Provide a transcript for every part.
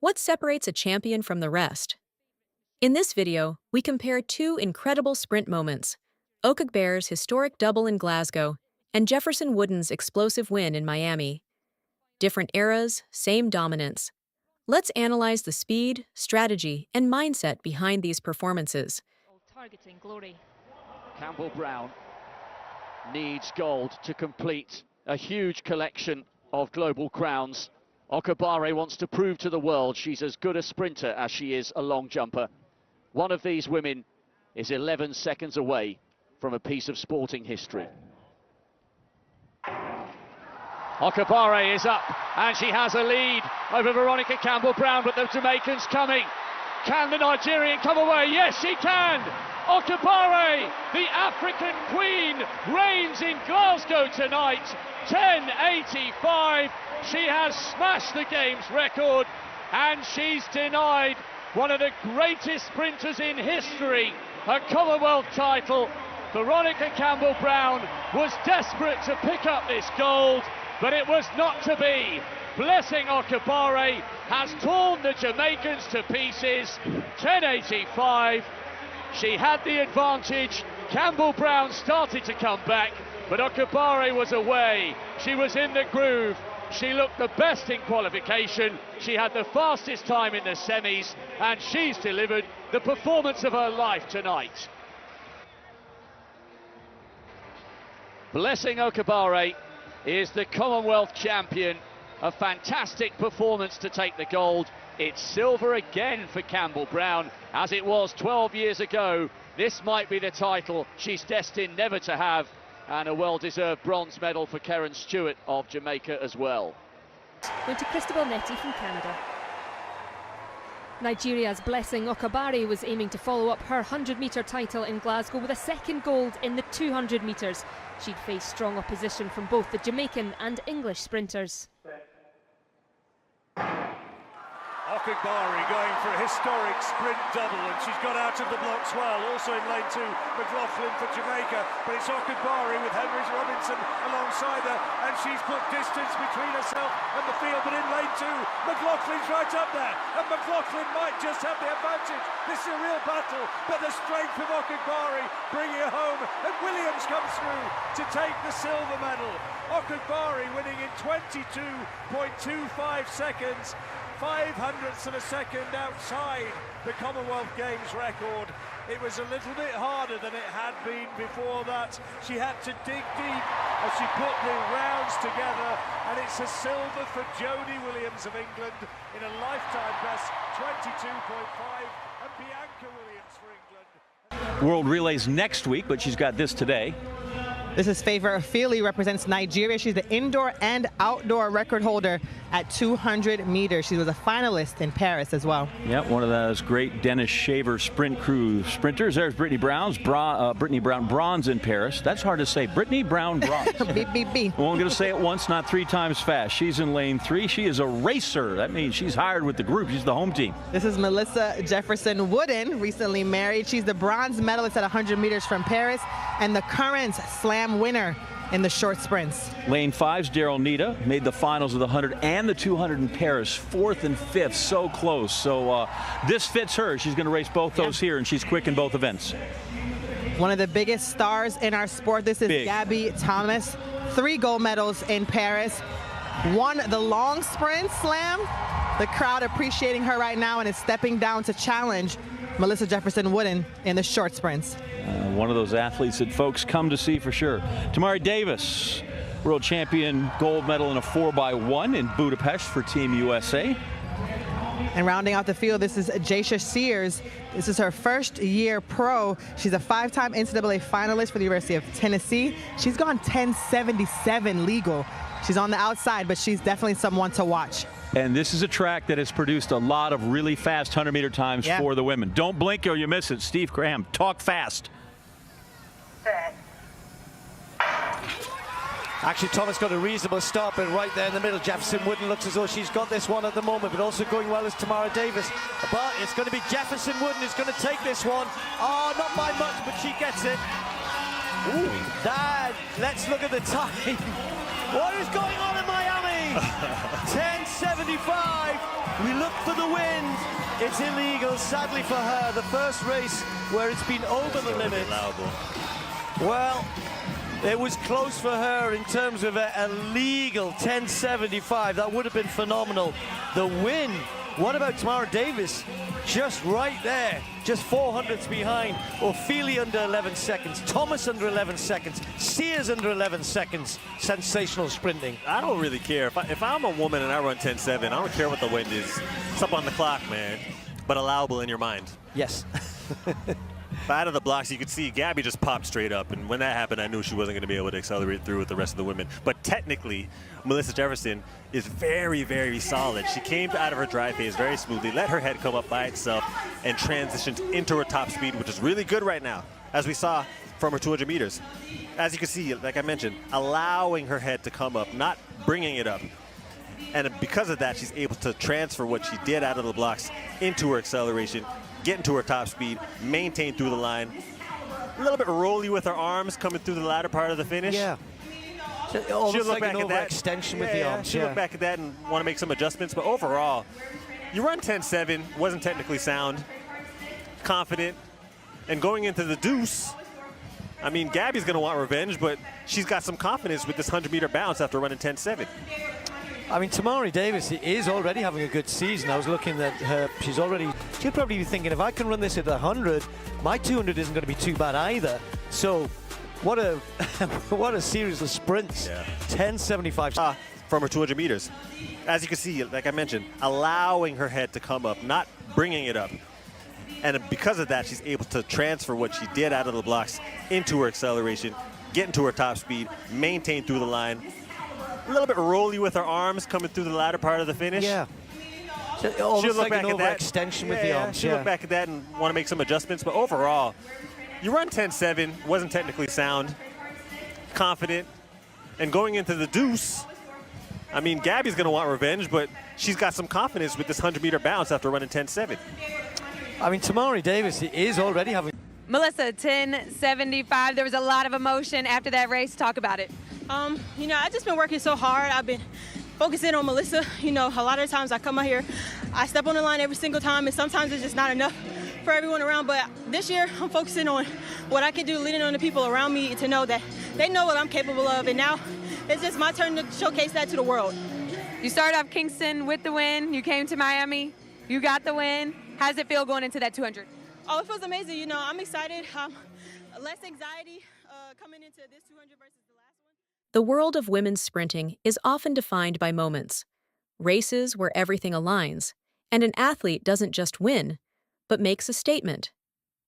What separates a champion from the rest? In this video, we compare two incredible sprint moments, Okagbare's historic double in Glasgow and Jefferson-Wooden's explosive win in Miami. Different eras, same dominance. Let's analyze the speed, strategy, and mindset behind these performances. Targeting glory. Campbell-Brown needs gold to complete a huge collection of global crowns. Okagbare wants to prove to the world she's as good a sprinter as she is a long jumper. One of these women is 11 seconds away from a piece of sporting history. Okagbare is up and she has a lead over Veronica Campbell-Brown, but the Jamaican's coming. Can the Nigerian come away? Yes, she can! Okagbare, the African queen, reigns in Glasgow tonight. 10:85. She has smashed the game's record and she's denied one of the greatest sprinters in history a Commonwealth title. Veronica Campbell-Brown was desperate to pick up this gold, but it was not to be. Blessing Okagbare has torn the Jamaicans to pieces. 10:85. She had the advantage. Campbell-Brown started to come back, but Okagbare was away. She was in the groove. She looked the best in qualification. She had the fastest time in the semis, and she's delivered the performance of her life tonight. Blessing Okagbare is the Commonwealth champion. A fantastic performance to take the gold. It's silver again for Campbell-Brown, as it was 12 years ago. This might be the title she's destined never to have, and a well-deserved bronze medal for Karen Stewart of Jamaica as well. Going to Cristobal Netty from Canada. Nigeria's Blessing Okagbare was aiming to follow up her 100-metre title in Glasgow with a second gold in the 200 metres. She'd face strong opposition from both the Jamaican and English sprinters. Okagbare going for a historic sprint double, and she's got out of the blocks well. Also in lane 2, McLaughlin for Jamaica, but it's Okagbare with Henry Robinson alongside her, and she's put distance between herself and the field. But in lane 2, McLaughlin's right up there, and McLaughlin might just have the advantage. This is a real battle, but the strength of Okagbare bringing her home, and Williams comes through to take the silver medal. Okagbare winning in 22.25 seconds. 0.05 of a second outside the Commonwealth Games record. It was a little bit harder than it had been before that. She had to dig deep as she put the rounds together, and it's a silver for Jodie Williams of England in a lifetime best 22.5, and Bianca Williams for England. World Relays next week, but she's got this today. This is Favour Feely, represents Nigeria. She's the indoor and outdoor record holder at 200 meters. She was a finalist in Paris as well. Yep, one of those great Dennis Shaver sprint crew sprinters. There's Brittany Brown, bronze in Paris. That's hard to say. Brittany Brown, bronze. Beep, beep, beep. Well, I'm going to say it once, not 3 times fast. She's in lane 3. She is a racer. That means she's hired with the group. She's the home team. This is Melissa Jefferson-Wooden, recently married. She's the bronze medalist at 100 meters from Paris and the current slam winner in the short sprints. Lane 5's Daryl Nita made the finals of the 100 and the 200 in Paris, 4th and 5th, so close. So this fits her. She's going to race both those here, and she's quick in both events. One of the biggest stars in our sport. This is Big. Gabby Thomas. 3 gold medals in Paris. Won the long sprint slam. The crowd appreciating her right now and is stepping down to challenge Melissa Jefferson-Wooden in the short sprints. One of those athletes that folks come to see for sure. Tamari Davis, world champion, gold medal in a 4x1 in Budapest for Team USA. And rounding out the field, this is Jaisha Sears. This is her first year pro. She's a 5-time NCAA finalist for the University of Tennessee. She's gone 10.77 legal. She's on the outside, but she's definitely someone to watch. And this is a track that has produced a lot of really fast 100-meter times for the women. Don't blink or you miss it. Steve Graham, talk fast. Actually, Thomas got a reasonable start, but right there in the middle, Jefferson-Wooden looks as though she's got this one at the moment, but also going well is Tamara Davis. But it's going to be Jefferson-Wooden who's going to take this one. Oh, not by much, but she gets it. Ooh, that, let's look at the time. What is going on in Miami? 10:75. We look for the wind. It's illegal, sadly for her. The first race where it's been over the limit. Well, it was close for her in terms of a legal 10.75. That would have been phenomenal. The win. What about Tamara Davis? Just right there, just 400ths behind. Ophelia under 11 seconds, Thomas under 11 seconds, Sears under 11 seconds. Sensational sprinting. I don't really care. If I'm a woman and I run 10.7, I don't care what the wind is. It's up on the clock, man, but allowable in your mind. Yes. Out of the blocks, you could see Gabby just popped straight up, and when that happened, I knew she wasn't going to be able to accelerate through with the rest of the women. But technically, Melissa Jefferson is very, very solid. She came out of her dry phase very smoothly, let her head come up by itself, and transitioned into her top speed, which is really good right now, as we saw from her 200 meters. As you can see, like I mentioned, allowing her head to come up, not bringing it up. And because of that, she's able to transfer what she did out of the blocks into her acceleration, get into her top speed, maintain through the line. A little bit rolly with her arms coming through the latter part of the finish. Yeah. She'll look like back an at that. extension with the arms. She'll look back at that and want to make some adjustments. But overall, you run 10.7, wasn't technically sound, confident, and going into the deuce, I mean, Gabby's going to want revenge, but she's got some confidence with this 100-meter bounce after running 10.7. I mean, Tamari Davis is already having a good season. I was looking at her. She'll probably be thinking, if I can run this at 100, my 200 isn't going to be too bad either. So, what a what a series of sprints. Yeah. 10.75. From her 200 meters. As you can see, like I mentioned, allowing her head to come up, not bringing it up. And because of that, she's able to transfer what she did out of the blocks into her acceleration, get into her top speed, maintain through the line. A little bit rolly with her arms coming through the latter part of the finish. Yeah. She'll look like back an at that. extension with the arms. She'll look back at that and want to make some adjustments. But overall, you run 10.7, wasn't technically sound, confident, and going into the deuce, I mean, Gabby's going to want revenge, but she's got some confidence with this 100-meter bounce after running 10.7. I mean, Tamari Davis is already having. Melissa, 10.75. There was a lot of emotion after that race. Talk about it. You know, I've just been working so hard. I've been focusing on Melissa. You know, a lot of times I come out here, I step on the line every single time, and sometimes it's just not enough for everyone around. But this year, I'm focusing on what I can do, leading on the people around me to know that they know what I'm capable of. And now it's just my turn to showcase that to the world. You started off Kingston with the win. You came to Miami. You got the win. How does it feel going into that 200? Oh, it feels amazing. You know, I'm excited. Less anxiety coming into this 200 versus the last one. The world of women's sprinting is often defined by moments, races where everything aligns, and an athlete doesn't just win, but makes a statement.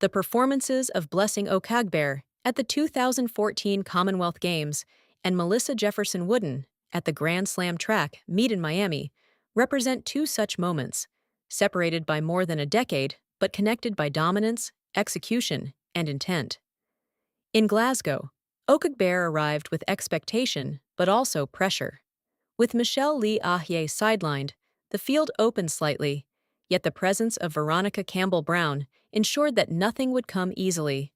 The performances of Blessing Okagbare at the 2014 Commonwealth Games and Melissa Jefferson-Wooden at the Grand Slam track meet in Miami represent two such moments, separated by more than a decade, but connected by dominance, execution, and intent. In Glasgow, Okagbare arrived with expectation, but also pressure. With Michelle-Lee Ahye sidelined, the field opened slightly, yet the presence of Veronica Campbell-Brown ensured that nothing would come easily.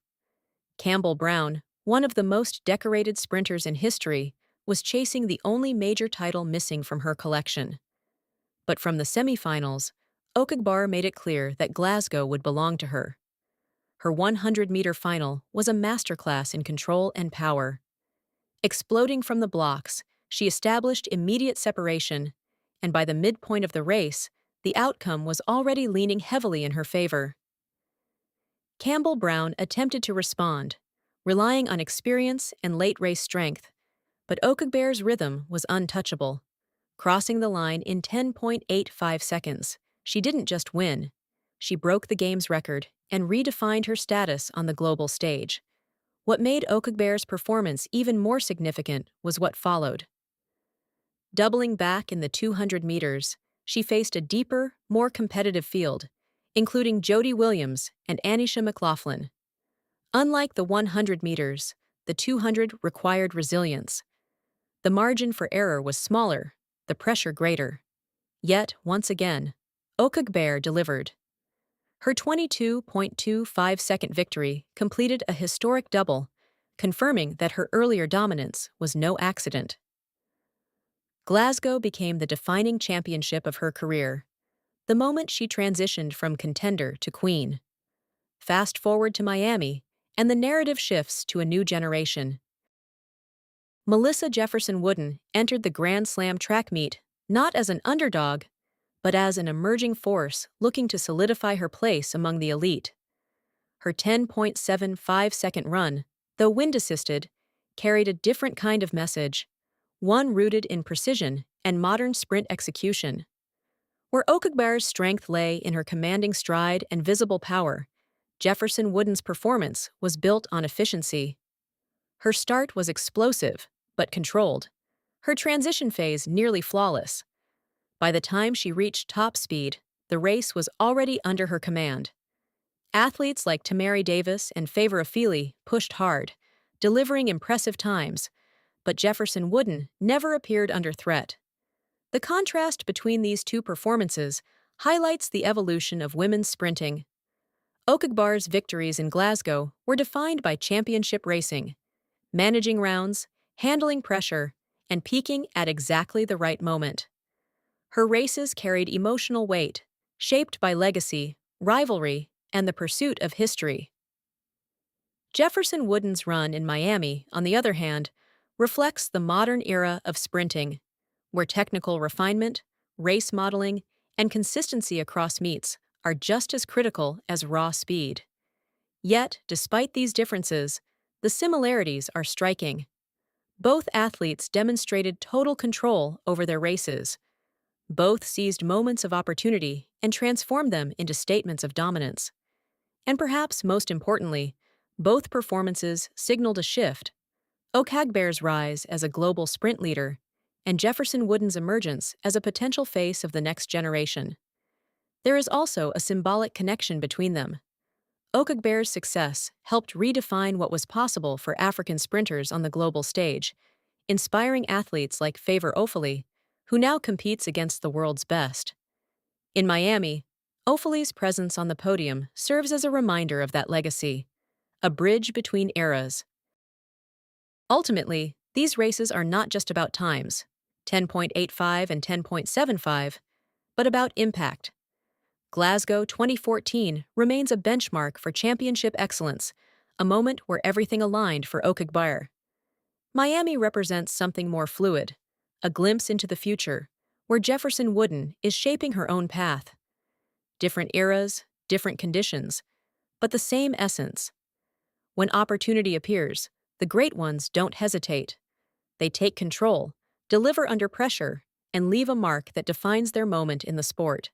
Campbell-Brown, one of the most decorated sprinters in history, was chasing the only major title missing from her collection. But from the semifinals, Okagbare made it clear that Glasgow would belong to her. Her 100-meter final was a masterclass in control and power. Exploding from the blocks, she established immediate separation, and by the midpoint of the race, the outcome was already leaning heavily in her favor. Campbell-Brown attempted to respond, relying on experience and late-race strength, but Okagbare's rhythm was untouchable. Crossing the line in 10.85 seconds, she didn't just win. She broke the game's record and redefined her status on the global stage. What made Okagbare's performance even more significant was what followed. Doubling back in the 200 meters, she faced a deeper, more competitive field, including Jody Williams and Anisha McLaughlin. Unlike the 100 meters, the 200 required resilience. The margin for error was smaller, the pressure greater. Yet, once again, Okagbare delivered. Her 22.25-second victory completed a historic double, confirming that her earlier dominance was no accident. Glasgow became the defining championship of her career, the moment she transitioned from contender to queen. Fast forward to Miami, and the narrative shifts to a new generation. Melissa Jefferson-Wooden entered the Grand Slam track meet not as an underdog, but as an emerging force looking to solidify her place among the elite. Her 10.75-second run, though wind-assisted, carried a different kind of message, one rooted in precision and modern sprint execution. Where Okagbare's strength lay in her commanding stride and visible power, Jefferson-Wooden's performance was built on efficiency. Her start was explosive, but controlled. Her transition phase nearly flawless. By the time she reached top speed, the race was already under her command. Athletes like Tamari Davis and Favor Afili pushed hard, delivering impressive times, but Jefferson-Wooden never appeared under threat. The contrast between these two performances highlights the evolution of women's sprinting. Okagbare's victories in Glasgow were defined by championship racing, managing rounds, handling pressure, and peaking at exactly the right moment. Her races carried emotional weight, shaped by legacy, rivalry, and the pursuit of history. Jefferson-Wooden's run in Miami, on the other hand, reflects the modern era of sprinting, where technical refinement, race modeling, and consistency across meets are just as critical as raw speed. Yet, despite these differences, the similarities are striking. Both athletes demonstrated total control over their races. Both seized moments of opportunity and transformed them into statements of dominance. And perhaps most importantly, both performances signaled a shift: Okagbare's rise as a global sprint leader, and Jefferson-Wooden's emergence as a potential face of the next generation. There is also a symbolic connection between them. Okagbare's success helped redefine what was possible for African sprinters on the global stage, inspiring athletes like Favor Afili, who now competes against the world's best. In Miami, Afili's presence on the podium serves as a reminder of that legacy, a bridge between eras. Ultimately, these races are not just about times, 10.85 and 10.75, but about impact. Glasgow 2014 remains a benchmark for championship excellence, a moment where everything aligned for Okagbare. Miami represents something more fluid, a glimpse into the future, where Jefferson-Wooden is shaping her own path. Different eras, different conditions, but the same essence. When opportunity appears, the great ones don't hesitate. They take control, deliver under pressure, and leave a mark that defines their moment in the sport.